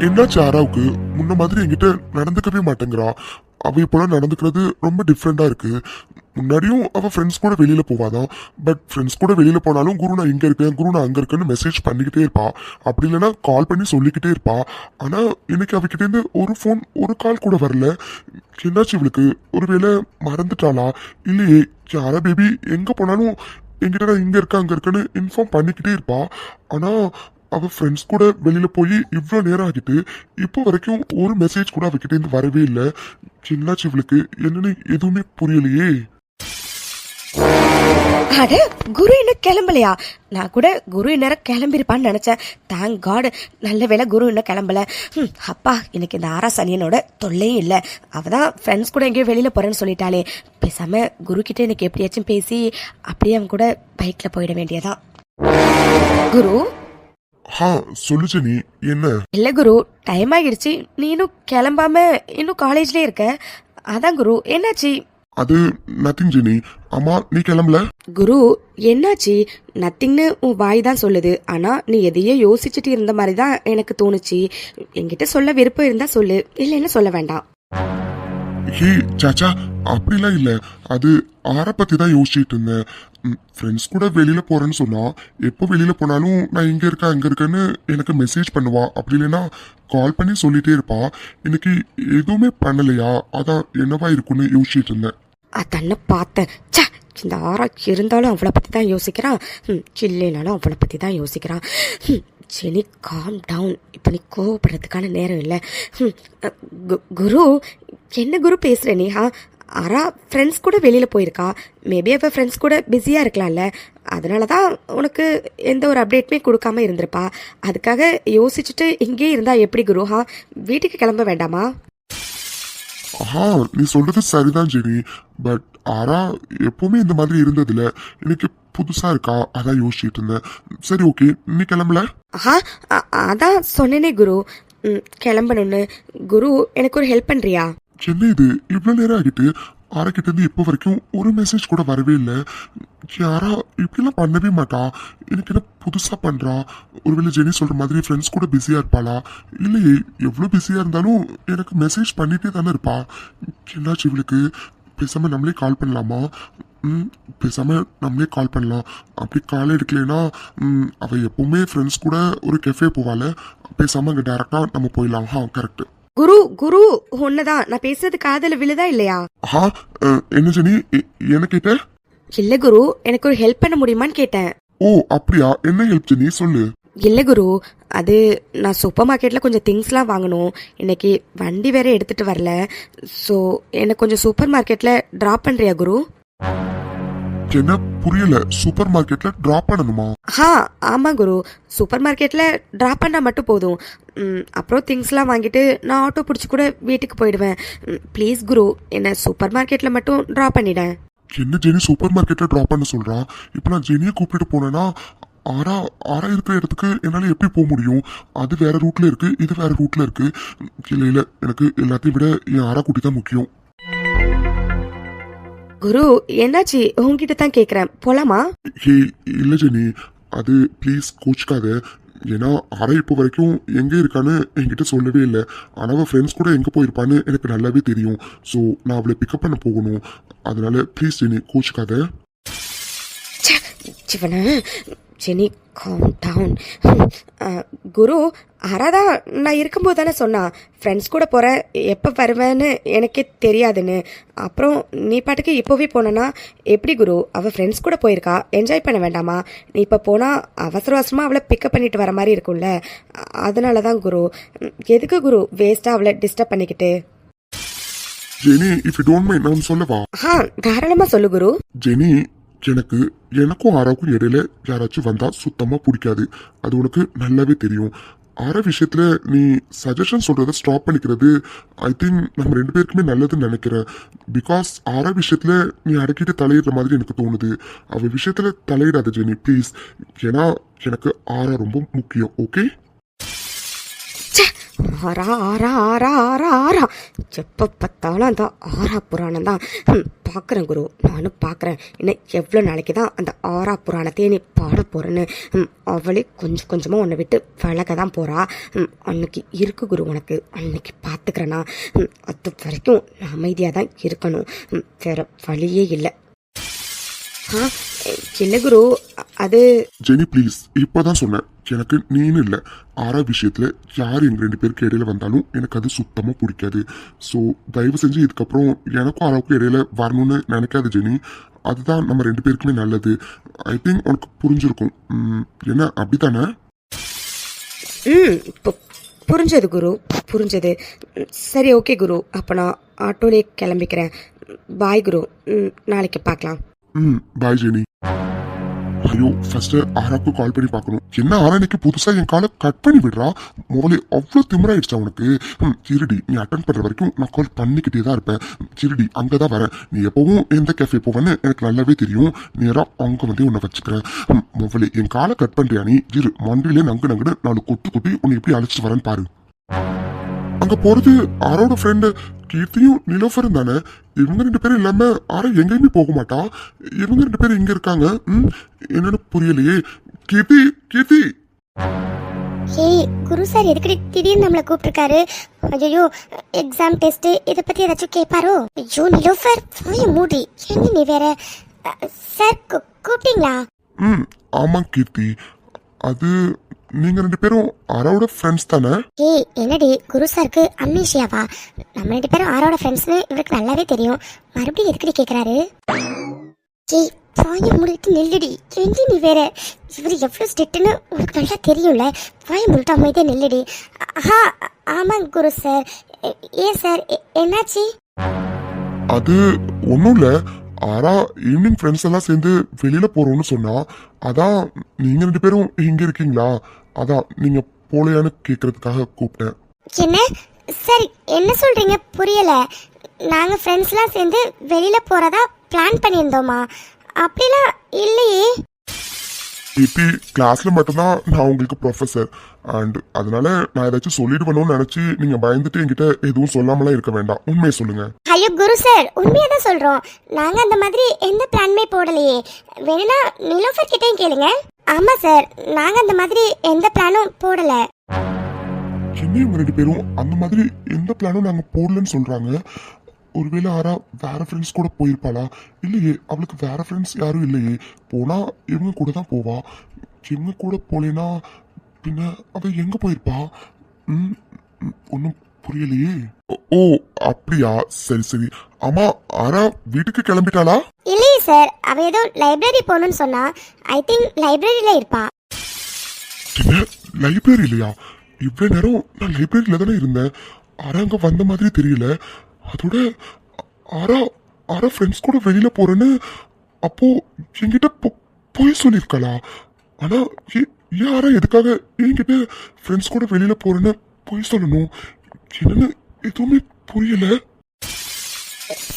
என்னாச்சு ஆராவுக்கு? முன்ன மாதிரி என்கிட்ட நடந்துக்கவே மாட்டேங்கிறா. அவ இப்போலாம் நடந்துக்கிறது ரொம்ப டிஃப்ரெண்டா இருக்கு. முன்னாடியும் அவ ஃப்ரெண்ட்ஸ் கூட வெளியில போவாதான். பட் ஃப்ரெண்ட்ஸ் கூட வெளியில போனாலும் குரு நான் இங்க இருக்கேன், குரு நான் அங்க இருக்கேன்னு மெசேஜ் பண்ணிக்கிட்டே இருப்பா. அப்படி இல்லைன்னா கால் பண்ணி சொல்லிக்கிட்டே இருப்பா. ஆனா இன்னைக்கு அவகிட்ட இருந்து ஒரு ஃபோன் ஒரு கால் கூட வரல. என்னாச்சு இவளுக்கு? ஒருவேளை மறந்துட்டாளா? இல்லையே, யாரா பேபி எங்க போனாலும் என்கிட்ட நான் இங்க இருக்கேன் அங்க இருக்கேன்னு இன்ஃபார்ம் பண்ணிக்கிட்டே இருப்பா. ஆனா அவ ஃப்ரெண்ட்ஸ் கூட வெளியில போய் இவ்வளோ நேரம் ஆகிட்டு இப்போ வரைக்கும் ஒரு மெசேஜ் கூட அவகிட்ட இருந்து வரவே இல்லை. என்னாச்சு இவளுக்கு? என்னன்னு எதுவுமே புரியலையே. அட, குரு இன்னும் கிளம்பலையா? நான் கூட குரு இந்நேரம் கிளம்பிருப்பான்னு நினைச்சேன். தேங்க் காட், நல்ல வேளை குரு இன்னும் கிளம்பல. அப்பா, எனக்கு இந்த ஆரா சனியனோட தொல்லையும் இல்லை. அவதான் ஃப்ரெண்ட்ஸ் கூட எங்கேயோ வெளியில போறேன்னு சொல்லிட்டாலே. பேசாம குரு கிட்ட எனக்கு எப்படியாச்சும் பேசி அப்படியே அவன் கூட பைக்ல போயிட வேண்டியதான். குரு சொல்லுச்சு நீ என்ன? இல்ல குரு, டைம் ஆகிடுச்சு. நீ இன்னும் கிளம்பாம இன்னும் காலேஜ்லயே இருக்க. அதான் குரு, என்னாச்சு? அது நத்திங் ஜெனி. அம்மா நீ கிளம்பல? குரு, என்னாச்சு? நத்திங்னு உன் வாய் தான் சொல்லுது. ஆனா நீ எதையோ யோசிச்சுட்டு இருந்த மாதிரி தான் எனக்கு தோணுச்சு. என்கிட்ட சொல்ல விருப்பம் இருந்தா சொல்லு, இல்லைன்னு சொல்ல வேண்டாம். ஹே சாச்சா, அப்படிலாம் இல்ல. அது ஆரை பத்தி தான் யோசிச்சுட்டு இருந்தேன். ஃப்ரெண்ட்ஸ் கூட வெளியில போறேன்னு சொன்னா எப்போ வெளியில போனாலும் நான் இங்க இருக்கேன் அங்க இருக்கேன்னு எனக்கு மெசேஜ் பண்ணுவா. அப்படி இல்லைன்னா கால் பண்ணி சொல்லிட்டே இருப்பா. இன்னைக்கு எதுவுமே பண்ணலையா? அதான் என்னவா இருக்குன்னு யோசிச்சுட்டு இருந்தேன். அதன்ன பார்த்தேன். இந்த ஆரா இருந்தாலும் அவளை பத்தி தான் யோசிக்கிறான், இல்லைனாலும் அவளை பத்தி தான் யோசிக்கிறான். Jenny, calm down. இப்போ நீ கோவப்படுறதுக்கான நேரம் இல்லை. குரு, என்ன குரு பேசுற நீ? ஆரா ஃப்ரெண்ட்ஸ் கூட வெளியில போயிருக்கா. மேபி அவ ஃப்ரெண்ட்ஸ் கூட பிஸியா இருக்கலாம்ல. அதனால தான் உனக்கு எந்த ஒரு அப்டேட்டுமே கொடுக்காம இருந்திருப்பா. அதுக்காக யோசிச்சுட்டு இங்கே இருந்தா எப்படி குரு? வீட்டுக்கு கிளம்ப வேண்டாமா? நீ சொல்றது சரிதான் ஜெனி. பட் ஆரா எப்பவுமே இந்த மாதிரி இருந்ததுல எனக்கு புதுசா இருக்கா, அதான் யோசிச்சுட்டு இருந்தேன். சரி ஓகே, நீ கிளம்பல? அதான் சொன்னேனே குரு, கிளம்பணும்னு. குரு, எனக்கு ஒரு ஹெல்ப் பண்றியா? என்ன இது இவ்வளவு நேரம் ஆகிட்டு ஆராக்கிட்ட இருந்து இப்போ வரைக்கும் ஒரு மெசேஜ் கூட வரவே இல்லை. யாரா இப்படிலாம் பண்ணவே மாட்டா. எனக்கு என்ன புதுசா பண்றா? ஒருவேளை ஜெனி சொல்ற மாதிரி ஃப்ரெண்ட்ஸ் கூட பிஸியா இருப்பாளா? இல்லையே, எவ்வளவு பிஸியா இருந்தாலும் எனக்கு மெசேஜ் பண்ணிட்டே தானே இருப்பா. என்னாச்சு இவளுக்கு? பேசாம நம்மளே கால் பண்ணலாமா? பேசாம நம்மளே கால் பண்ணலாம். அப்படி கால் எடுக்கலைன்னா அவ எப்பவுமே ஃப்ரெண்ட்ஸ் கூட ஒரு கெஃபே போவாள். பேசாம அங்க டைரக்டா நம்ம போயிடலாம். கரெக்ட். குரு, குரு, ஒன்னதான் நான் பேசுறது காதல விழுதா இல்லையா? என்ன ஜெனி என்ன கேட்ட? இல்ல குரு, எனக்கு ஒரு ஹெல்ப் பண்ண முடியுமான்னு கேட்டேன். ஓ அப்படியா, என்ன ஹெல்ப் ஜெனி சொல்லு. இல்ல குரு, அது நான் சூப்பர் மார்க்கெட்ல கொஞ்சம் திங்ஸ்லாம் வாங்கணும். இன்னைக்கு வண்டி வேற எடுத்துட்டு வரல. ஸோ எனக்கு கொஞ்சம் சூப்பர் மார்க்கெட்ல டிராப் பண்றியா குரு? என்ன புரியல? சூப்பர் மார்க்கெட்ல டிராப் பண்ணணுமா? ஆமா குரு, சூப்பர் மார்க்கெட்ல டிராப் பண்ணா மட்டும் போதும். அப்புறம் திங்ஸ்லாம் வாங்கிட்டு நான் ஆட்டோ பிடிச்சி கூட வீட்டுக்கு போயிடுவேன். ப்ளீஸ் குரு, என்ன சூப்பர் மார்க்கெட்ல மட்டும் டிராப் பண்ணிட்டேன். என்ன ஜெனி சூப்பர் மார்க்கெட்ல டிராப் பண்ண சொல்றா? இப்போ நான் ஜெனியை கூப்பிட்டு போனேன்னா ஆரா ஆரா இருக்கிற இடத்துக்கு என்னால எப்படி போக முடியும்? அது வேற ரூட்ல இருக்கு, இது வேற ரூட்ல இருக்கு. இல்ல இல்ல, எனக்கு எல்லாத்தையும் விட என் ஆரா குட்டி தான் முக்கியம். குரு, என்னாச்சு? உங்ககிட்ட தான் கேக்குறேன், போலாமா? இல்ல ஜெனி, அது ப்ளீஸ் கோச்சுக்காத. ஏன்னா ஆரா இப்போ வரைக்கும் எங்க இருக்கான்னு என்கிட்ட சொல்லவே இல்லை. ஆனா அவள் ஃப்ரெண்ட்ஸ் கூட எங்க போயிருப்பான்னு எனக்கு நல்லாவே தெரியும். ஸோ நான் அவளை பிக்கப் பண்ண போகணும். அதனால ப்ளீஸ் ஜெனி கோச்சுக்காத. Jenny, calm down. குரு, ஆராதான் நான் இருக்கும்போது தானே சொன்னா ஃப்ரெண்ட்ஸ் கூட போற, எப்போ வருவேன்னு எனக்கே தெரியாதுன்னு. அப்புறம் நீ பாட்டுக்கு இப்போவே போனா எப்படி குரு? அவள் ஃப்ரெண்ட்ஸ் கூட போயிருக்கா, என்ஜாய் பண்ண வேண்டாமா? நீ இப்போ போனால் அவசர அவசரமாக அவளை பிக்கப் பண்ணிட்டு வர மாதிரி இருக்கும்ல. அதனால தான் குரு. எதுக்கு குரு வேஸ்ட்டாக அவளை டிஸ்டர்ப் பண்ணிக்கிட்டு? Jenny, if you don't mind நான் சொல்லவா? தாராளமாக சொல்லு குரு. ஜெனி, எனக்கும் ஆராவுக்கும் இடையில யாராச்சும் வந்தா சுத்தமா பிடிக்காது. அது உனக்கு நல்லாவே தெரியும். ஆரா விஷயத்துல நீ சஜஷன் சொல்றத ஸ்டாப் பண்ணிக்கிறது ஐ திங்க் நம்ம ரெண்டு பேருக்குமே நல்லதுன்னு நினைக்கிறேன். பிகாஸ் ஆரா விஷயத்துல நீ அடக்கிட்டு தலையிடுற மாதிரி எனக்கு தோணுது. அவ விஷயத்துல தலையிடாத ஜெனி ப்ளீஸ். ஏன்னா எனக்கு ஆரா ரொம்ப முக்கியம். ஓகே? ஆறா ஆறா ஆறா ஆறா ஆறா எப்போ பார்த்தாலும் அந்த ஆறா புராணம் தான். பார்க்குறேன் குரு, நானும் பார்க்குறேன். இன்னும் எவ்வளோ நாளைக்கு தான் அந்த ஆறா புராணத்தையே நீ பாட போகிறேன்னு. அவளே கொஞ்சம் கொஞ்சமாக உன்னை விட்டு விலக தான் போகிறா. அன்னைக்கு இருக்கு குரு உனக்கு, அன்னைக்கு பார்த்துக்கிறேன்னா. அது வரைக்கும் நான் அமைதியாக தான் இருக்கணும், வேற வழியே இல்லை. இல்லை குரு, அது ஜெனி ப்ளீஸ், இப்பதான் சொன்னேன், எனக்கு நீனு இல்லை, ஆறா விஷயத்துல யார் எங்க 2 பேருக்கு இடையில வந்தாலும் எனக்கு அது சுத்தமா பிடிக்காது. ஸோ தயவு செஞ்சு இதுக்கப்புறம் எனக்கும் ஆறாவுக்கும் இடையில வரணும்னு நினைக்காது ஜெனி. அதுதான் நம்ம 2 பேருக்குமே நல்லது. ஐ திங்க் உனக்கு புரிஞ்சிருக்கும். என்ன அப்படித்தானே? இப்போ புரிஞ்சது குரு, புரிஞ்சது. சரி ஓகே குரு, அப்போ நான் ஆட்டோலே கிளம்பிக்கிறேன். பாய் குரு, நாளைக்கு பார்க்கலாம். பாய் ஜெனி. ஐயோ, ஃபர்ஸ்ட் ஆராக்கு கால் பண்ணி பார்க்கணும். என்ன ஆரா இன்னைக்கு புதுசா என் காலை கட் பண்ணி விடுறா? முதல்ல அவ்வளவு திமிராயிடுச்சா உனக்கு? சிறுடி, நீ அட்டன் பண்ற வரைக்கும் நான் கால் பண்ணிக்கிட்டே தான் இருப்பேன். சிறுடி, அங்கதான் வரேன். நீ எப்பவும் எந்த கேஃபே போவேன்னு எனக்கு நல்லாவே தெரியும். நேரா அங்க வந்து உன்னை வச்சுக்கிறேன். முதல்ல என் காலை கட் பண்றியா நீ? இரு, மண்டிலே நங்குன்னு 4 கொட்டி உன்னை எப்படி அழைச்சிட்டு வரேன்னு பாரு. அங்க போறது ஆரோட ஃப்ரெண்டு கீர்த்தியும் நிலோஃபரும் தானே. இவங்க 2 பேரும் இல்லாம ஆரா எங்கேயுமே போக மாட்டா. இவங்க 2 பேரும் இங்க இருக்காங்க. என்னன்னு புரியலையே. கீர்த்தி, கீர்த்தி. ஏய் குரு சார் எதுக்கு திடீர்னு நம்மளை கூப்பிட்டுருக்காரு? ஐயோ, எக்ஸாம் டெஸ்ட் இதை பத்தி ஏதாச்சும் கேட்பாரோ? ஐயோ நிலோஃபர், போய் மூடி. என்ன நீ வேற? சார் கூப்பிட்டீங்களா? ஆமா கீர்த்தி, அது நீங்க 2 பேரும் ஆரோட ஃப்ரெண்ட்ஸ் தானே? ஏய் என்னடி, குரு சாருக்கு அம்னீஷியாவா? நம்ம 2 பேரும் ஆரோட ஃப்ரெண்ட்ஸ்னு இவருக்கு நல்லாவே தெரியும். மறுபடியும் எதுக்கடி கேட்குறாரு? ஏய் வாயை மூடிட்டு நெல்லுடி. என்ன நீ வேற? இவர் எவ்வளோ ஸ்ட்ரிக்ட்னு உனக்கு நல்லா தெரியும்ல. வாயை மூடிட்டு அமைதியாக நெல்லுடி. ஆமாங்க குரு சார். ஏன் சார், என்னாச்சு? அது ஒன்றும் இல்லை. ஆரா ஈவினிங் ஃப்ரெண்ட்ஸ் எல்லாம் சேர்ந்து வெளியில போறோம்னு சொன்னா, அதான் நீங்க 2 பேரும் இங்க இருக்கீங்களா, அதான் நீங்க போலையான்னு கேட்கறதுக்காக கூப்பிட்டேன். என்ன சார், என்ன சொல்றீங்க? புரியல. நாங்கள் ஃப்ரெண்ட்ஸ்லாம் சேர்ந்து வெளியில போறதா பிளான் பண்ணியிருந்தோமா? அப்படிலாம் இல்லையே. இப்போ கிளாஸ்ல மட்டும்தான் நான் உங்களுக்கு ப்ரொஃபஸர், அண்ட் அதனால நான் ஏதாச்சும் சொல்லிடுவேணும்னு நினைச்சு நீங்க பயந்துட்டு என்கிட்ட எதுவும் சொல்லாமலாம் இருக்க வேண்டாம். உண்மையை சொல்லுங்க. ஐயோ குரு சார், உண்மையாக தான் சொல்கிறோம். நாங்கள் அந்த மாதிரி எந்த பிளானுமே போடலையே. வேணும்னா நிலோஃபர் கிட்டேயும் கேளுங்க. ஆமாம் சார், நாங்கள் அந்த மாதிரி எந்த பிளானும் போடலை. என்ன இவங்க 2 பேரும் அந்த மாதிரி எந்த பிளானும் நாங்க போடலன்னு சொல்றாங்க? ஒருவேளை ஆரா வேற ஃப்ரெண்ட்ஸ் கூட போயிருப்பாளா? இல்லையே, அவளுக்கு வேற ஃப்ரெண்ட்ஸ் யாரும் இல்லையே. போனா இவங்க கூட தான் போவா. இவங்க கூட போலேனா பின்ன அவ எங்க போயிருப்பா? ஒன்னும் புரியலையே. ஓ அப்படியா, சரி சரி. ஆமா, ஆரா வீட்டுக்கு கிளம்பிட்டாளா? இல்லையே சார், அவ ஏதோ லைப்ரரி போகணும்னு சொன்னா. ஐ திங்க் லைப்ரரியில இருப்பா. என்ன லைப்ரரி இல்லையா? இவ்வளவு நேரம் நான் லைப்ரரியில தானே இருந்தேன். ஆரா அங்க வந்த மாதிரி தெரியல. அதோட ஆரா ஆரா ஃப்ரெண்ட்ஸ் கூட வெளியில போறேன்னு அப்போ என்கிட்ட போய் சொல்லியிருக்காளா? ஆனா ஏன் ஆரா எதுக்காக என்கிட்ட ஃப்ரெண்ட்ஸ் கூட வெளியில போறேன்னு போய் சொல்லணும்? என்னன்னு எதுவுமே புரியல.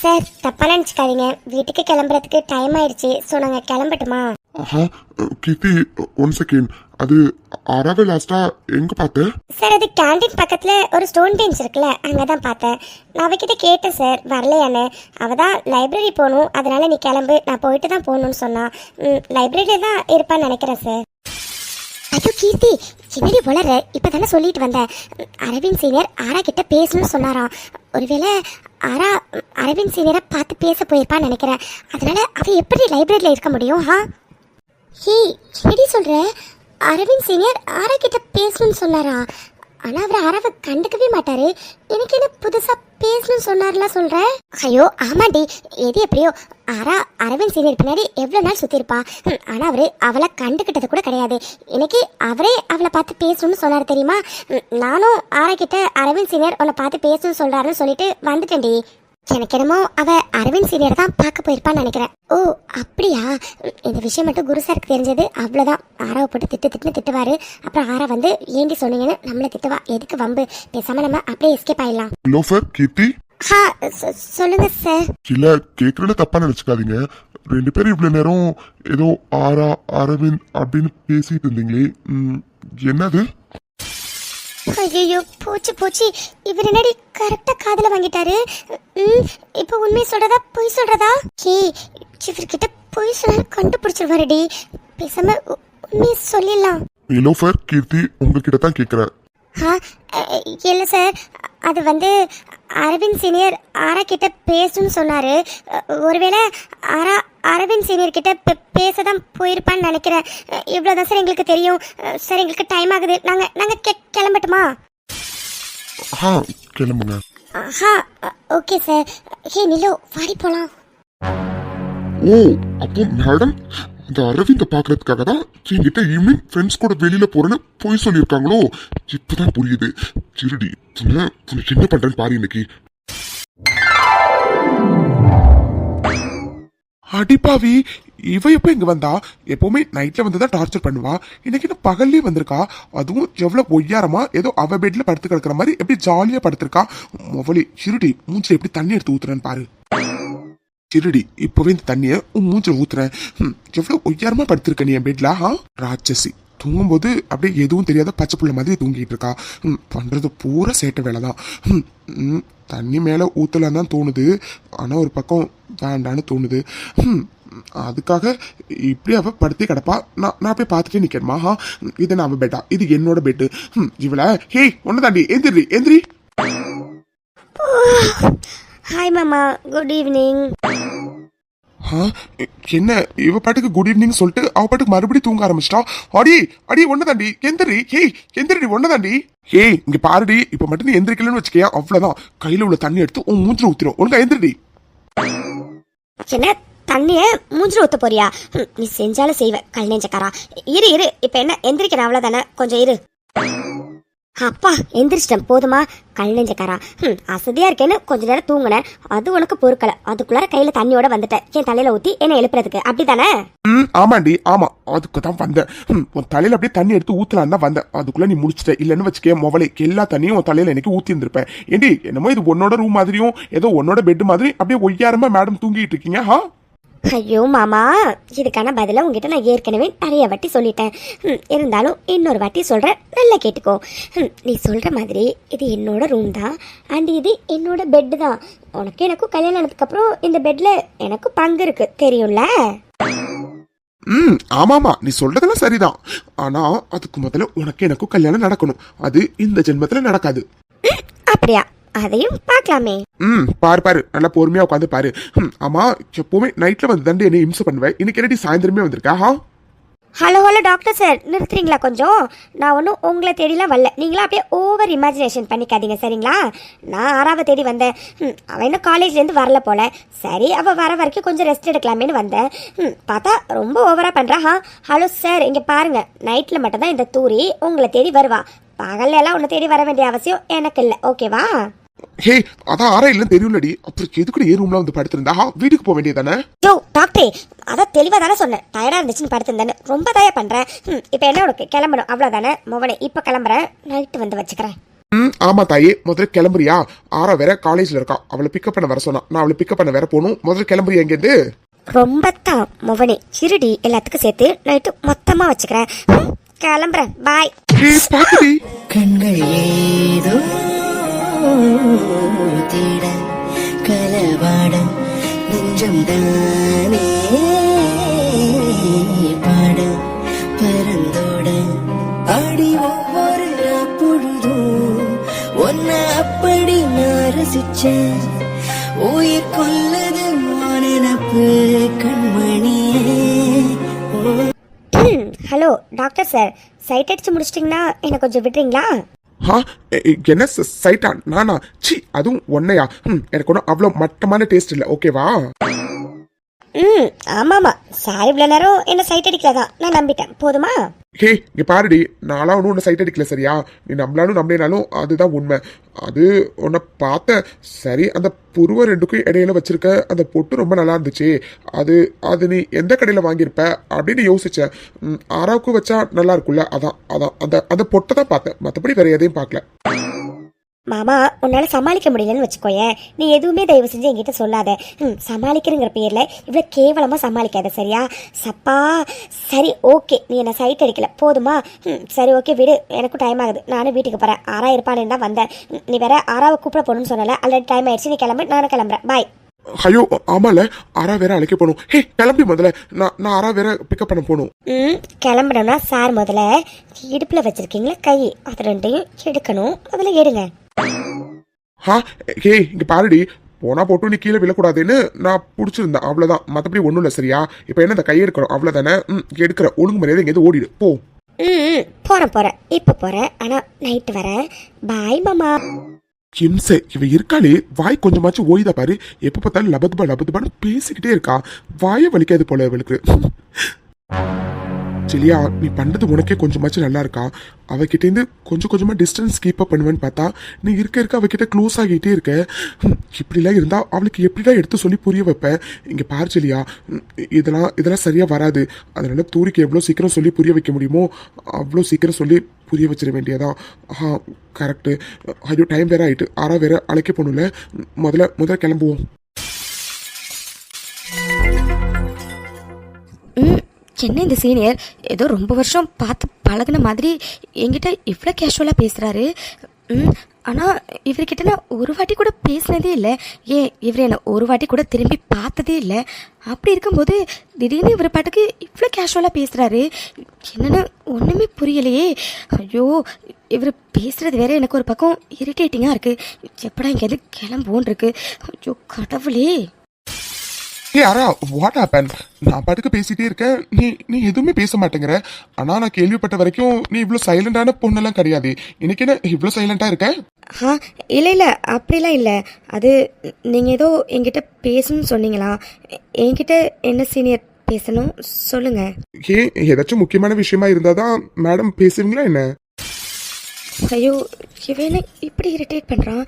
சார் தப்பா நினச்சிக்காதீங்க, வீட்டுக்கு கிளம்புறதுக்கு டைம் ஆயிடுச்சு. ஸோ நாங்கள் கிளம்பட்டுமா? ஆஹா, கீர்த்தி, 1 செகண்ட். அது ஆறாவே லாஸ்டா எங்க பார்த்தேன்? சார் அது கேண்டீன் பக்கத்துல ஒரு ஸ்டோன் பெஞ்ச் இருக்குல்ல, அங்கதான் பார்த்தேன். நான் அவகிட்ட கேட்டேன் சார் வரலையான்னு. அவ தான் லைப்ரரி போகணும், அதனால நீ கிளம்பு, நான் போயிட்டு தான் போகணும்னு சொன்னா. லைப்ரரியில தான் இருப்பான்னு நினைக்கிறேன் சார். ஐயோ கீர்த்தி, என்னடி வளர? இப்பதானே சொல்லிட்டு வந்தேன். அரவிந்த் சீனியர் ஆரா கிட்ட பேசணும்னு சொன்னாராம். ஒருவேளை ஆரா அரவிந்த் சீனியரை பார்த்து பேச போயிருப்பான்னு நினைக்கிறேன். அதனால அவ எப்படி லைப்ரரியில இருக்க முடியும்? ஹே என்னடி சொல்ற? அரவிந்த் சீனியர் ஆரா கிட்ட பேசணும்னு சொன்னாரா? ஆனா அவர் ஆராவை கண்டுக்கவே மாட்டாரு. எனக்கு என்ன புதுசா பேசணும்னு சொன்னார்லாம் சொல்ற? ஐயோ ஆமாண்டி, எது எப்படியோ ஆரா அரவிந்த் சீனியர் பின்னாடி எவ்வளோ நாள் சுத்திருப்பா. ஆனா அவரு அவளை கண்டுக்கிட்டது கூட கிடையாது. எனக்கு அவரே அவளை பார்த்து பேசணும்னு சொன்னாரு தெரியுமா? நானும் ஆரா கிட்ட அரவிந்த் சீனியர் உன்னை பார்த்து பேசணும்னு சொல்றாருன்னு சொல்லிட்டு வந்துட்டேன்டி. எனக்கு என்னமோ அவ அரவிந்த் சீனியர் தான் பார்க்க போயிருப்பான்னு நினைக்கிறேன். ஓ அப்படியா? இந்த விஷயம் மட்டும் குரு சாருக்கு தெரிஞ்சது அவ்வளோதான். ஆராவை போட்டு திட்டுவாரு. அப்புறம் ஆரா வந்து ஏண்டி சொன்னீங்கன்னு நம்மளை திட்டுவா. எதுக்கு வம்பு? பேசாம நம்ம அப்படியே எஸ்கேப் ஆயிடலாம். லோஃபர் கீர்த்தி. சொல்லுங்க சார். இல்ல, கேக்குறத தப்பா நினைச்சுக்காதீங்க. 2 பேரும் இவ்வளவு நேரம் ஏதோ ஆரா அரவிந்த் அப்படின்னு பேசிட்டு இருந்தீங்களே, என்னது? ஐயோ போச்சு போச்சு, இவர் என்னடி கரெக்டா காதுல வாங்கிட்டாரு. இப்போ உண்மை சொல்றதா பொய் சொல்றதா? இவர்கிட்ட பொய் சொன்னா கண்டுபிடிச்சிருவாருடி. பேசாம உண்மையை சொல்லிடலாம். நிலோஃபர், கீர்த்தி உங்ககிட்ட தான் கேக்குறேன். இல்லை சார், அது வந்து அரவிந்த் சீனியர் ஆரா கிட்ட பேசணும்னு சொன்னாரு. ஒருவேளை அரவிந்த் சீனியர் கிட்ட பேச தான் போயிருப்பான்னு நினைக்கிறேன். இவ்வளோதான் சார் எங்களுக்கு தெரியும். சார் எங்களுக்கு டைம் ஆகுது. நாங்கள் கிளம்பட்டுமா? கிளம்புங்க. Okay sir. ஹே நிலோ, வாடி போலாம். ஓ, அப்போ மேடம் இந்த அரவிந்த பாக்குறதுக்காக தான் என்கிட்ட ஈவினிங் ஃப்ரெண்ட்ஸ் கூட வெளியில போறேன்னு போய் சொல்லியிருக்காங்களோ? இப்பதான் புரியுது. திருடி என்ன பண்றேன்னு பாரு இன்னைக்கு. அடிப்பாவி, இவ எப்ப இங்க வந்தா? எப்பவுமே நைட்ல வந்துதான் டார்ச்சர் பண்ணுவா. இன்னைக்கு என்ன பகல்லே வந்திருக்கா? அதுவும் எவ்வளவு ஒய்யாரமா ஏதோ அவ பெட்ல படுத்து கிடக்குற மாதிரி எப்படி ஜாலியா படுத்திருக்கா. மொவலி சிறுடி மூஞ்சில எப்படி தண்ணி எடுத்து ஊத்துறேன்னு பாரு. சிறுடி, இப்பவே இந்த தண்ணிய உன் மூஞ்சில ஊத்துறேன். எவ்வளவு ஒய்யாரமா படுத்திருக்க நீ என் பெட்ல. ராட்சசி தூங்கும்போது அப்படியே எதுவும் தெரியாத பச்சை புள்ள மாதிரி தூங்கிட்டு இருக்கா. பண்றது பூரா சேட்டை வேலைதான். தண்ணி மேல ஊத்தலாம் தான் தோணுது, ஆனா ஒரு பக்கம் வேண்டான்னு தோணுது. அதுக்காக இப்படி அவ படுத்தே கிடப்பா. நான் போய் பார்த்துட்டே நிக்கணுமா? இது நான் அவ பெட்டா, இது என்னோட பெட்டு. இவள ஹே ஒன்னு தாண்டி எந்திரி. ஹாய் மாமா, குட் ஈவினிங். என்ன இவ பாட்டுக்கு குட் ஈவினிங் சொல்லிட்டு அவ பாட்டுக்கு மறுபடியும் தூங்க ஆரம்பிச்சிட்டா. அடி ஒன்னு தாண்டி எந்திரி. எந்திரடி ஒன்னு தாண்டி. இங்க பாருடி, இப்ப மட்டும் நீ எந்திரிக்கலன்னு வச்சுக்கையா அவ்வளவுதான். கையில உள்ள தண்ணி எடுத்து உன் மூஞ்சில ஊத்திரும். ஒழுங்கா எந்திரடி. என்ன தண்ணிய மூஞ்சில ஊத்த போறியா? நீ செஞ்சாலும் செய்வ கல் நெஞ்சக்காரா. இரு இப்ப என்ன எந்திரிக்கிறேன் அவ்வளவுதானே, கொஞ்சம் இரு. அப்பா எந்திரிச்சிட்டேன் போதுமா? கல் நெஞ்சக்காரா, அசதியா இருக்கேன்னு கொஞ்ச நேரம் தூங்குனேன். அது உனக்கு பொறுக்கல. அதுக்குள்ளார கையில தண்ணியோட வந்துட்டேன் என் தலையில ஊத்தி என்ன எழுப்புறதுக்கு, அப்படித்தானே? ஆமாண்டி, ஆமா, அதுக்கு தான் வந்தேன். உன் தலையில அப்படியே தண்ணி எடுத்து ஊத்தலாம் தான் வந்தேன். அதுக்குள்ள நீ முடிச்சிட்ட. இல்லன்னு வச்சுக்கே மொவலை எல்லா தண்ணியும் உன் தலையில எனக்கு ஊத்தி இருந்திருப்பேன். ஏண்டி என்னமோ இது உன்னோட ரூம் மாதிரியும் ஏதோ உன்னோட பெட் மாதிரி அப்படியே ஒய்யாரமா மேடம் தூங்கிட்டு இருக்கீங்க. ஐயோ மாமா, இதுக்கான பதில உங்ககிட்ட நான் ஏற்கனவே நிறைய வாட்டி சொல்லிட்டேன். இருந்தாலும் இன்னொரு வாட்டி சொல்றேன், நல்லா கேட்டுக்கோ. நீ சொல்ற மாதிரி இது என்னோட ரூம் தான், அண்ட் இது என்னோட பெட் தான். உனக்கு எனக்கும் கல்யாணம் ஆனதுக்கு அப்புறம் இந்த பெட்ல எனக்கு பங்கு இருக்கு, தெரியும்ல? ஆமாமா, நீ சொல்றதெல்லாம் சரிதான். ஆனா அதுக்கு முதல்ல உனக்கு எனக்கும் கல்யாணம் நடக்கணும். அது இந்த ஜென்மத்துல நடக்காது. அப்படியா? அதையும் பார்க்கலாமே. பாரு நல்லா பொறுமையா உட்காந்து பாரு. ஆமா, எப்பவுமே நைட்ல வந்து தண்டு என்ன இம்சை பண்ணுவேன். இன்னைக்கு என்னடி சாயந்தரமே வந்திருக்கா? ஹலோ டாக்டர் சார், நிறுத்துறீங்களா கொஞ்சம்? நான் ஒன்றும் உங்களை தேடிலாம் வரல. நீங்களா அப்படியே ஓவர் இமேஜினேஷன் பண்ணிக்காதீங்க சரிங்களா? நான் ஆறாவை தேடி வந்தேன். அவன் இன்னும் காலேஜ்லேருந்து வரல போல. சரி, அவள் வர வரைக்கும் கொஞ்சம் ரெஸ்ட் எடுக்கலாமேன்னு வந்தேன். பார்த்தா ரொம்ப ஓவராக பண்ணுறா. ஹலோ சார், இங்கே பாருங்க, நைட்டில் மட்டும்தான் இந்த தூரி உங்களை தேடி வருவா. பகல்ல எல்லாம் உன்னை தேடி வர வேண்டிய அவசியம் எனக்கு இல்லை, ஓகேவா? அதான் ஆறா இல்லன்னு தெரியும்லடி, அப்புறம் எதுக்கு ஏ ரூம்ல வந்து படுத்திருந்தா? வீட்டுக்கு போக வேண்டியதானே? யோ டாக்டர், அதான் தெளிவா தானே சொன்னேன். டயர்டா இருந்துச்சுன்னு படுத்திருந்தேன்னு. ரொம்ப தயா பண்றேன். இப்ப என்ன உனக்கு கிளம்பணும் அவ்வளவுதானே? மோவனே இப்ப கிளம்புறேன், நைட்டு வந்து வச்சுக்கிறேன். ஆமா தாயே, முதல்ல கிளம்புறியா? ஆறா வேற காலேஜ்ல இருக்கா, அவளை பிக்கப் பண்ண வர சொன்னா. நான் அவளை பிக்கப் பண்ண வேற போகணும். முதல்ல கிளம்புறியா இங்க இருந்து? ரொம்ப தான் மோவனே, சிறுடி எல்லாத்துக்கும் சேர்த்து நைட்டு மொத்தமா வச்சுக்கிறேன். கிளம்புறேன், பாய். கண்கள் ஏதோ தேட கலவாட நெஞ்சம் தானே பாட பரந்தோட ஆடி ஒவ்வொரு பொழுதும் ஒன்ன அப்படி நான் ரசிச்சேன். உயிர் கொல்லது நினப்பு கண்மணியே. ஹலோ டாக்டர் சார், சைட் அடிச்சு முடிச்சிட்டிங்கன்னா என்னை கொஞ்சம் விடுறீங்களா? என்ன சைட்டா? நானா? சி, அதுவும் ஒன்னையா? எனக்கு ஒன்றும் அவ்வளோ மட்டமான டேஸ்ட் இல்லை, ஓகேவா? ஆமாமா, சார் இவ்வளோ நேரம் என்ன சைட் அடிக்கலதான், நான் நம்பிட்டேன், போதுமா? இங்க பாருடி, நான்லாம் ஒன்றும் உன்னை சைட் அடிக்கல சரியா? நீ நம்பலாலும் நம்பலைனாலும் அதுதான் உண்மை. அது உன்னை பார்த்த சரி, அந்த புருவ ரெண்டுக்கும் இடையில வச்சிருக்க அந்த பொட்டு ரொம்ப நல்லா இருந்துச்சு. அது நீ எந்த கடையில வாங்கியிருப்ப அப்படின்னு யோசிச்சேன். ஆறாவுக்கும் வச்சா நல்லா இருக்கும்ல, அதான் அந்த அந்த பொட்டை தான் பார்த்தேன், மற்றபடி வேற எதையும் பார்க்கல. மாமா உன்னால சமாளிக்க முடியலன்னு வச்சுக்கோயேன், நீ எதுவுமே தயவு செஞ்சு என்கிட்ட சொல்லாத. சமாளிக்கிறங்கிற பேர்ல இவ்வளோ கேவலமா சமாளிக்காத, சரியா? சப்பா. சரி ஓகே, நீ என்ன சைட் அடிக்கல போதுமா? சரி ஓகே விடு, எனக்கும் டைம் ஆகுது, நானும் வீட்டுக்கு போறேன். ஆறா இருப்பானு தான் வந்தேன். நீ வேற ஆறாவை கூப்பிட போகணும்னு சொன்னல, ஆல்ரெடி டைம் ஆயிடுச்சு, நீ கிளம்பு, நானும் கிளம்புறேன், பாய். ஐயோ ஆமால, ஆறா வேற அழைக்க போகணும். ஹே கிளம்பி முதல்ல, நான் ஆறா வேற பிக்கப் பண்ண போகணும். கிளம்பணும்னா சார் முதல்ல இடுப்புல வச்சிருக்கீங்களா கை, அது ரெண்டையும் எடுக்கணும், அதுல எடுங்க. ஹே இங்க பாருடி, போனா போட்டு நீ கீழே விழக்கூடாதுன்னு நான் பிடிச்சிருந்தேன், அவ்வளவுதான். மற்றபடி ஒன்றும் இல்லை, சரியா? இப்போ என்ன, இந்த கை எடுக்கணும் அவ்வளோதானே? எடுக்கிற ஒழுங்கு மரியாதை எங்கேயாவது ஓடிடு போ. போறேன் இப்போ போறேன், ஆனா நைட்டு வரேன், பாய் மாமா. கிம்சே இவ இருக்காளே, வாய் கொஞ்சமாச்சும் ஓய்தா பாரு. எப்ப பார்த்தாலும் லபதுபான்னு பேசிக்கிட்டே இருக்கா. வாயை வலிக்காது போல இவளுக்கு. சரியா, நீ பண்றது உனக்கே கொஞ்சமாச்சும் நல்லா இருக்கா? அவகிட்டேருந்து கொஞ்சம் கொஞ்சமா டிஸ்டன்ஸ் கீப் அப் பண்ணுவேன்னு பார்த்தா நீ இருக்க அவகிட்ட க்ளோஸ் ஆகிட்டே இருக்க. இப்படிலாம் இருந்தா அவளுக்கு எப்படிலாம் எடுத்து சொல்லி புரிய வைப்பேன்? இங்க பாரு செலியா, இதெல்லாம் சரியா வராது. அதனால தூரிக்கு எவ்வளோ சீக்கிரம் சொல்லி புரிய வைக்க முடியுமோ அவ்வளோ சீக்கிரம் சொல்லி புரிய வச்சிட வேண்டியதான். கரெக்டு. ஐயோ டைம் வேற ஆயிட்டு, ஆறா வேற அழைக்க போகணும்ல. முதல்ல கிளம்புவோம். என்ன இந்த சீனியர் ஏதோ ரொம்ப வருஷம் பார்த்து பழகுன மாதிரி என்கிட்ட இவ்வளோ கேஷுவலாக பேசுகிறாரு. ஆனால் இவர்கிட்ட நான் ஒரு வாட்டி கூட பேசினதே இல்லை. இவர் என்னை ஒரு வாட்டி கூட திரும்பி பார்த்ததே இல்லை. அப்படி இருக்கும்போது திடீர்னு இவர் பாட்டுக்கு இவ்வளோ கேஷுவலாக பேசுகிறாரு. என்னென்னு ஒன்றுமே புரியலையே. ஐயோ, இவர் பேசுகிறது வேற எனக்கு ஒரு பக்கம் இரிட்டேட்டிங்காக இருக்குது. எப்படா எங்கேயாவது கிளம்புவோன்னு இருக்கு. ஐயோ கடவுளே. யாரா வாட் ஹேப்பன்? நான் பாட்டுக்கு பேசிட்டே இருக்கேன், நீ எதுவுமே பேச மாட்டேங்கிற. ஆனா நான் கேள்விப்பட்ட வரைக்கும் நீ இவ்வளோ சைலண்டான பொண்ணெல்லாம் கிடையாது. இன்னைக்கு என்ன இவ்வளோ சைலண்டா இருக்க? இல்லை அப்படிலாம் இல்லை. அது நீங்கள் ஏதோ என்கிட்ட பேசணும்னு சொன்னீங்களா? என்கிட்ட என்ன சீனியர் பேசணும் சொல்லுங்க. ஏதாச்சும் முக்கியமான விஷயமா இருந்தாதான் மேடம் பேசுவீங்களா என்ன? ஐயோ, இவன் இப்படி இரிட்டேட் பண்ணுறான்.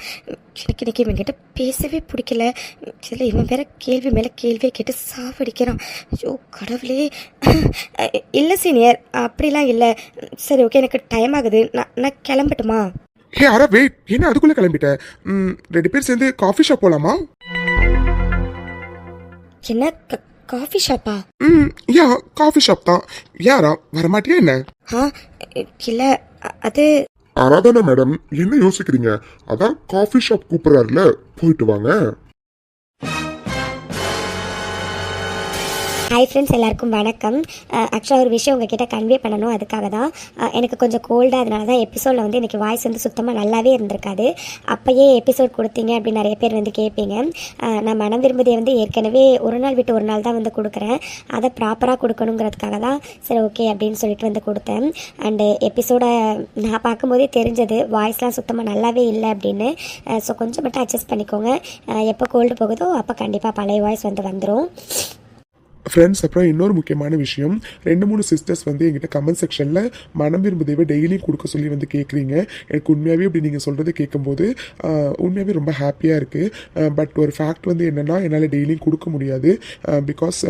எனக்கு இன்னைக்கு இவன்கிட்ட பேசவே பிடிக்கல. இதில் இவன் வேற கேள்வி மேலே கேள்வியை கேட்டு சாவடிக்கிறான். ஐயோ கடவுளே. இல்லை சீனியர், அப்படிலாம் இல்லை. சரி ஓகே, எனக்கு டைம் ஆகுது, நான் கிளம்பட்டுமா? யாரா வெயிட், என்ன அதுக்குள்ளே கிளம்பிட்ட? 2 பேர் சேர்ந்து காஃபி ஷாப் போகலாமா? என்ன காஃபி ஷாப்பா? யா காஃபி ஷாப் தான். யாரா வரமாட்டியா என்ன? இல்லை அது ஆராதனா மேடம், என்ன யோசிக்கிறீங்க? அதான் காஃபி ஷாப் கூப்பிடுறாருல, போயிட்டு வாங்க. ஹாய் ஃப்ரெண்ட்ஸ், எல்லாருக்கும் வணக்கம். ஆக்சுவலாக ஒரு விஷயம் உங்ககிட்ட கன்வே பண்ணணும், அதுக்காக தான். எனக்கு கொஞ்சம் கோல்டாக, அதனால தான் எபிசோடில் வந்து எனக்கு வாய்ஸ் வந்து சுத்தமாக நல்லாவே இருந்திருக்காது. அப்போயே எபிசோட் கொடுத்தீங்க அப்படின்னு நிறைய பேர் வந்து கேட்பீங்க. நான் மனம் விரும்புதே வந்து ஏற்கனவே ஒரு நாள் விட்டு ஒரு நாள் தான் வந்து கொடுக்குறேன். அதை ப்ராப்பராக கொடுக்கணுங்கிறதுக்காக தான் சரி ஓகே அப்படின்னு சொல்லிட்டு வந்து கொடுத்தேன். அண்டு எபிசோடை நான் பார்க்கும்போதே தெரிஞ்சது வாய்ஸ்லாம் சுத்தமாக நல்லாவே இல்லை அப்படின்னு. ஸோ கொஞ்சம் மட்டும் அட்ஜஸ்ட் பண்ணிக்கோங்க. எப்போ கோல்டு போகுதோ அப்போ கண்டிப்பாக பழைய வாய்ஸ் வந்து வந்துடும். ஃப்ரெண்ட்ஸ், அப்புறம் இன்னொரு முக்கியமான விஷயம், 2-3 சிஸ்டர்ஸ் வந்து எங்கிட்ட கமெண்ட் செக்ஷனில் மனம் விரும்புதேவை டெய்லியும் கொடுக்க சொல்லி வந்து கேட்குறீங்க. எனக்கு உண்மையாகவே இப்படி நீங்கள் சொல்கிறத கேட்கும்போது உண்மையாகவே ரொம்ப ஹாப்பியாக இருக்குது. பட் ஒரு ஃபேக்ட் வந்து என்னென்னா, என்னால் டெய்லியும் கொடுக்க முடியாது. பிகாஸ்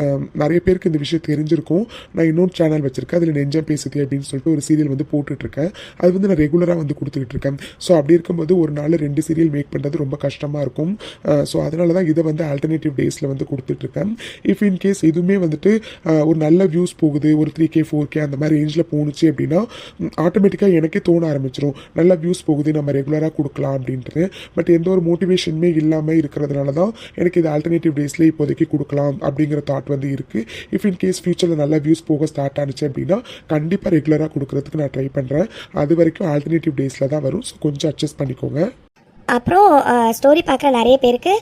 நிறைய பேருக்கு இந்த விஷயம் தெரிஞ்சிருக்கும். நான் இன்னொரு சேனல் வச்சுருக்கேன், அதில் நெஞ்சம் பேசுதே அப்படின்னு சொல்லிட்டு ஒரு சீரியல் வந்து போட்டுட்ருக்கேன். அது வந்து நான் ரெகுலராக வந்து கொடுத்துக்கிட்டு இருக்கேன். ஸோ அப்படி இருக்கும்போது ஒரு நாள் 2 சீரியல் மேக் பண்ணுறது ரொம்ப கஷ்டமாக இருக்கும். ஸோ அதனால தான் இதை வந்து ஆல்டர்னேட்டிவ் டேஸில் வந்து கொடுத்துட்ருக்கேன். இஃப் இன் கேஸ் இதுவுமே வந்துட்டு ஒரு நல்ல வியூஸ் போகுது, ஒரு 3K 4K அந்த மாதிரி ரேஞ்சில் போணுச்சு அப்படின்னா ஆட்டோமேட்டிக்காக எனக்கே தோண ஆரம்பிச்சிடும், நல்ல வியூஸ் போகுது, நம்ம ரெகுலராக கொடுக்கலாம் அப்படின்ட்டு. பட் எந்த ஒரு மோட்டிவேஷனுமே இல்லாமல் இருக்கிறதுனால தான் எனக்கு இது ஆல்டர்னேட்டிவ் டேஸில் இப்போதைக்கு கொடுக்கலாம் அப்படிங்கிற தாட் வந்து இருக்குது. இஃப் இன் கேஸ் ஃபியூச்சரில் நல்ல வியூஸ் போக ஸ்டார்ட் ஆனிச்சு அப்படின்னா கண்டிப்பாக ரெகுலராக கொடுக்கறதுக்கு நான் ட்ரை பண்ணுறேன். அது வரைக்கும் ஆல்டர்னேட்டிவ் டேஸில் தான் வரும். ஸோ கொஞ்சம் அட்ஜஸ்ட் பண்ணிக்கோங்க. அப்புறம் ஸ்டோரி பார்க்குற நிறைய பேருக்கு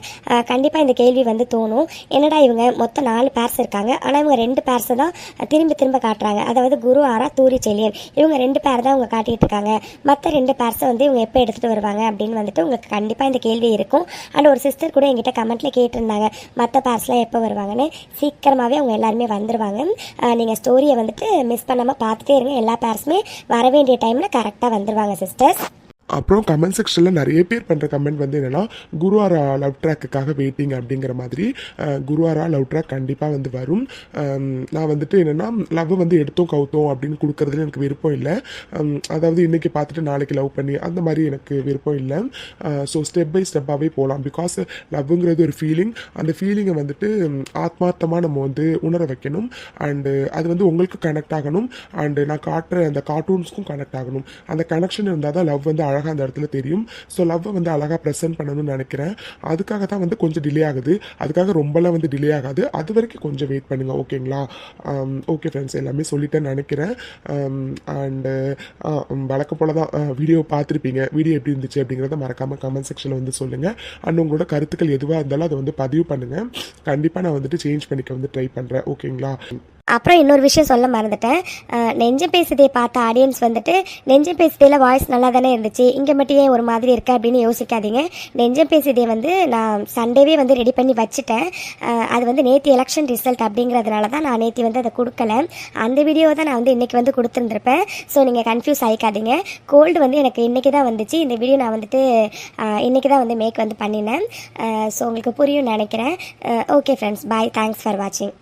கண்டிப்பாக இந்த கேள்வி வந்து தோணும், என்னடா இவங்க மொத்தம் 4 பேர்ஸ் இருக்காங்க, ஆனால் இவங்க 2 பேர்ஸை தான் திரும்ப காட்டுறாங்க. அதாவது குரு ஆரா தூரி செலியன், இவங்க 2 பேர் தான் இவங்க காட்டிகிட்டு இருக்காங்க. மற்ற 2 பேர்ஸை வந்து இவங்க எப்போ எடுத்துகிட்டு வருவாங்க அப்படின்னு வந்துட்டு உங்களுக்கு கண்டிப்பாக இந்த கேள்வி இருக்கும். அண்ட் ஒரு சிஸ்டர் கூட எங்கிட்ட கமெண்ட்டில் கேட்டிருந்தாங்க, மற்ற பேர்ஸ்லாம் எப்போ வருவாங்கன்னு. சீக்கிரமாகவே அவங்க எல்லாருமே வந்துடுவாங்க. நீங்கள் ஸ்டோரியை வந்துட்டு மிஸ் பண்ணாமல் பார்த்துட்டே இருங்க. எல்லா பேர்ஸுமே வர வேண்டிய டைமில் கரெக்டாக வந்துடுவாங்க சிஸ்டர்ஸ். அப்புறம் கமெண்ட் செக்ஷனில் நிறைய பேர் பண்ணுற கமெண்ட் வந்து என்னென்னா குருவாரா லவ் ட்ராக்குக்காக வெயிட்டிங் அப்படிங்கிற மாதிரி. குருவாரா லவ் ட்ராக் கண்டிப்பாக வந்து வரும். நான் வந்துட்டு என்னென்னா லவ் வந்து எடுத்தோம் கவுத்தோம் அப்படின்னு கொடுக்கறதுல எனக்கு விருப்பம் இல்லை. அதாவது இன்றைக்கி பார்த்துட்டு நாளைக்கு லவ் பண்ணி அந்த மாதிரி எனக்கு விருப்பம் இல்லை. ஸோ ஸ்டெப் பை ஸ்டெப்பாகவே போகலாம். பிகாஸ் லவ்ங்கிறது ஒரு ஃபீலிங். அந்த ஃபீலிங்கை வந்துட்டு ஆத்மார்த்தமாக நம்ம வந்து உணர வைக்கணும். அண்டு அது வந்து உங்களுக்கு கனெக்ட் ஆகணும். அண்டு நான் காட்டுற அந்த கார்ட்டூன்ஸ்க்கும் கனெக்ட் ஆகணும். அந்த கனெக்ஷன் இருந்தால் தான் லவ் வந்து அழகாக அந்த இடத்துல தெரியும். ஸோ லவ்வை வந்து அழகாக ப்ரெசென்ட் பண்ணணும்னு நினைக்கிறேன். அதுக்காக தான் வந்து கொஞ்சம் டிலே ஆகுது. அதுக்காக ரொம்பலாம் வந்து டிலே ஆகாது. அது வரைக்கும் கொஞ்சம் வெயிட் பண்ணுங்க. ஓகேங்களா? ஓகே ஃப்ரெண்ட்ஸ், எல்லாமே சொல்லிட்டேன்னு நினைக்கிறேன். அண்டு வழக்கம் போல தான் வீடியோ பார்த்துருப்பீங்க. வீடியோ எப்படி இருந்துச்சு அப்படிங்கிறத மறக்காமல் கமெண்ட் செக்ஷனில் வந்து சொல்லுங்கள். அண்ட் உங்களோட கருத்துக்கள் எதுவாக இருந்தாலும் அதை வந்து பதிவு பண்ணுங்கள். கண்டிப்பாக நான் வந்துட்டு சேஞ்ச் பண்ணிக்க வந்து ட்ரை பண்ணுறேன். ஓகேங்களா? அப்புறம் இன்னொரு விஷயம் சொல்ல மறந்துட்டேன். நெஞ்சம் பேசுதே பார்த்த ஆடியன்ஸ் வந்துட்டு நெஞ்சம் பேசுதேல வாய்ஸ் நல்லா தானே இருந்துச்சு, இங்கே மட்டும் ஏன் ஒரு மாதிரி இருக்கு அப்படின்னு யோசிக்காதீங்க. நெஞ்சம் பேசுதே வந்து நான் சண்டேவே வந்து ரெடி பண்ணி வச்சுட்டேன். அது வந்து நேற்று எலெக்ஷன் ரிசல்ட் அப்படிங்கிறதுனால தான் நான் நேற்று வந்து அதை கொடுக்கல. அந்த வீடியோவை தான் நான் வந்து இன்றைக்கி வந்து கொடுத்துருந்துருப்பேன். ஸோ நீங்கள் கன்ஃபியூஸ் ஆகிக்காதீங்க. கோல்டு வந்து எனக்கு இன்றைக்கி தான் வந்துச்சு. இந்த வீடியோ நான் வந்துட்டு இன்றைக்கி தான் வந்து மேக் வந்து பண்ணினேன். ஸோ உங்களுக்கு புரியும்னு நினைக்கிறேன். Okay friends, bye. Thanks for வாட்சிங்.